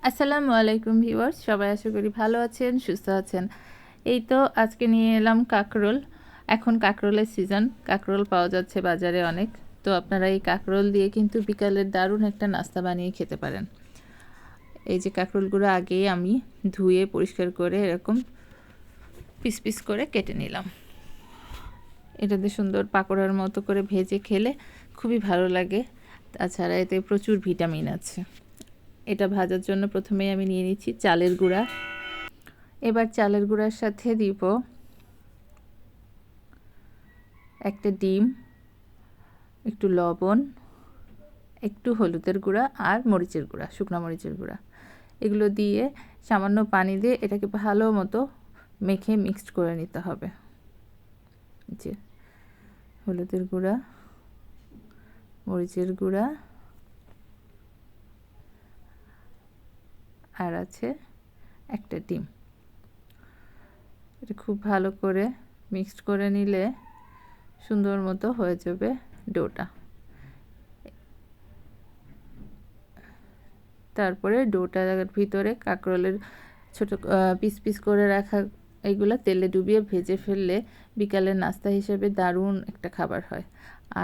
আসসালামু আলাইকুম ভিউয়ার্স, সবাই আশা করি ভালো আছেন, সুস্থ আছেন। এই তো আজকে নিয়ে এলাম কাকরোল। এখন কাকরোলের সিজন, কাকরোল পাওয়া যাচ্ছে বাজারে অনেক। তো আপনারা এই কাকরোল দিয়ে কিন্তু বিকালের দারুণ একটা নাস্তা বানিয়ে খেতে পারেন। এই যে কাকরোলগুলো আগেই আমি ধুয়ে পরিষ্কার করে এরকম পিস পিস করে কেটে নিলাম। এটাতে সুন্দর পাকোড়ার মতো করে ভেজে খেলে খুবই ভালো লাগে। তাছাড়া এতে প্রচুর ভিটামিন আছে। এটা ভাজার জন্য প্রথমেই আমি নিয়ে নিচ্ছি চালের গুঁড়া। এবার চালের গুঁড়ার সাথে দিব একটা ডিম, একটু লবণ, একটু হলুদের গুঁড়া আর মরিচের গুঁড়া, শুকনো মরিচের গুঁড়া। এগুলো দিয়ে সামান্য পানি দিয়ে এটাকে ভালো মতো মেখে মিক্সড করে নিতে হবে। যে হলুদের গুঁড়া, মরিচের গুঁড়া আর আছে একটা ডিম। এটা খুব ভালো করে মিক্সড করে নিলে সুন্দর মতো হয়ে যাবে ডোটা। তারপরে ডোটার ভিতরে কাঁকরোলের ছোট পিস পিস করে রাখা এইগুলো তেলে ডুবিয়ে ভেজে ফেললে বিকালের নাস্তা হিসেবে দারুণ একটা খাবার হয়।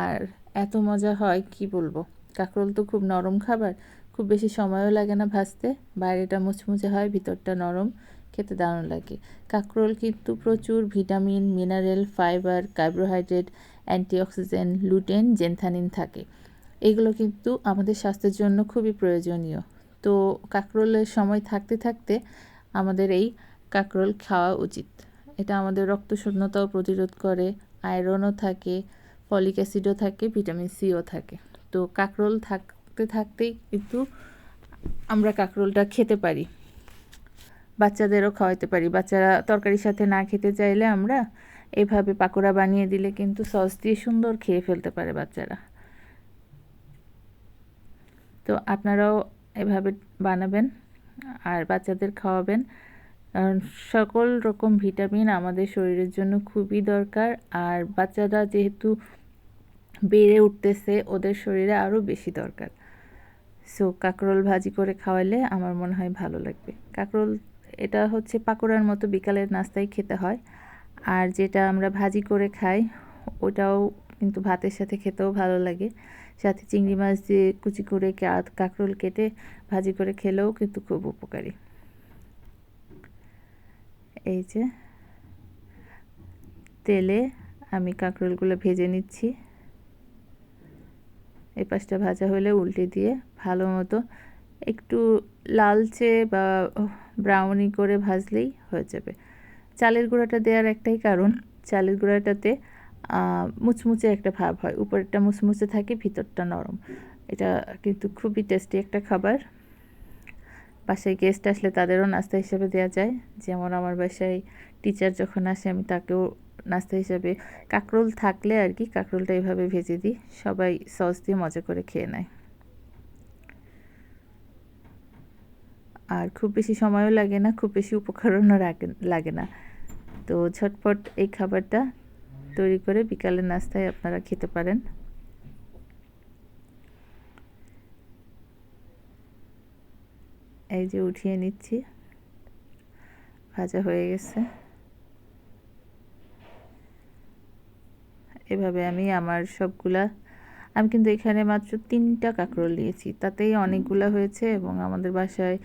আর এত মজা হয় কি বলবো। কাঁকরোল তো খুব নরম খাবার, খুব বেশি সময়ও লাগে না ভাজতে, বাইরেটা মুচমুচে হয়, ভিতরটা নরম, খেতে দারুণ লাগে। কাঁকরোল কিন্তু প্রচুর vitamin, mineral, fibre, carbohydrate, antioxidant, lutein, জেনথানিন থাকে। এগুলো কিন্তু আমাদের স্বাস্থ্যের জন্য খুবই প্রয়োজনীয়। তো কাঁকরোলের সময় থাকতে থাকতে আমাদের এই কাঁকরোল খাওয়া উচিত। এটা আমাদের রক্ত শূন্যতাও প্রতিরোধ করে, আয়রনও থাকে, ফলিক অ্যাসিডও থাকে, ভিটামিন সিও থাকে। তো কাঁকরোল থাকতে থাকতেই কিন্তু আমরা কাঁকরোলটা খেতে পারি, বাচ্চাদেরও খাওয়াতে পারি। বাচ্চারা তরকারির সাথে না খেতে চাইলে আমরা এভাবে পাকোড়া বানিয়ে দিলে কিন্তু সস দিয়ে সুন্দর খেয়ে ফেলতে পারে বাচ্চারা। তো আপনারাও এভাবে বানাবেন আর বাচ্চাদের খাওয়াবেন, কারণ সকল রকম ভিটামিন আমাদের শরীরের জন্য খুবই দরকার। আর বাচ্চারা যেহেতু বেড়ে উঠতেছে, ওদের শরীরে আরও বেশি দরকার। সো কাঁকরোল ভাজি করে খাওয়ালে আমার মনে হয় ভালো লাগবে। কাঁকরোল এটা হচ্ছে পাকোড়ার মতো বিকালের নাস্তায় খেতে হয়। আর যেটা আমরা ভাজি করে খাই ওটাও কিন্তু ভাতের সাথে খেতেও ভালো লাগে। সাথে চিংড়ি মাছ দিয়ে কুচি করে কাঁকরোল কেটে ভাজি করে খেলেও কিন্তু খুব উপকারী। এই যে তেলে আমি কাঁকরোলগুলো ভেজে নিচ্ছি। এই পাশটা ভাজা হলে উল্টে দিয়ে ভালো মতো একটু লালচে বা ব্রাউনি করে ভাজলেই হয়ে যাবে। চালের গুঁড়াটা দেওয়ার একটাই কারণ, চালের গুঁড়াটাতে মুচমুচে একটা ভাব হয়, উপরেরটা মুচমুচে থাকে, ভিতরটা নরম। এটা কিন্তু খুবই টেস্টি একটা খাবার। বাসায় গেস্ট আসলে তাদেরও নাস্তা হিসেবে দেওয়া যায়। যেমন আমার বাসায় টিচার যখন আসে আমি তাকেও নাস্তা হিসেবে কাঁকরোল থাকলে আর কি কাঁকরোলটা এইভাবে ভেজে দিই, সবাই সস দিয়ে মজা করে খেয়ে নেয়। আর খুব বেশি সময়ও লাগে না, খুব বেশি উপকরণও লাগে না। তো ঝটপট এই খাবারটা তৈরি করে বিকালের নাস্তায় আপনারা খেতে পারেন। এই যে উঠিয়ে নিচ্ছি, ভাজা হয়ে গেছে। এভাবে আমি আমার সবগুলা, আমি কিন্তু এখানে মাত্র 3টা কাঁকরোল নিয়েছি, তাতেই অনেকগুলা হয়েছে এবং আমাদের বাসায়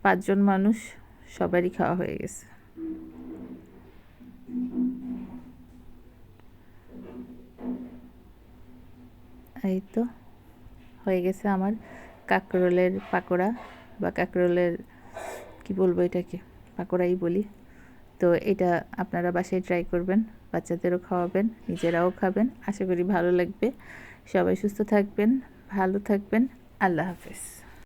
5 জন মানুষ, সবারই খাওয়া হয়ে গেছে। এই তো হয়ে গেছে আমার কাঁকরোলের পাকোড়া, বা কাঁকরোলের কি বলবো, এটাকে পাকোড়াই বলি। তো এটা আপনারা বাসায় ট্রাই করবেন, বাচ্চাদেরও খাওয়াবেন, নিজেরাও খাবেন। আশা করি ভালো লাগবে। সবাই সুস্থ থাকবেন, ভালো থাকবেন। আল্লাহ হাফেজ।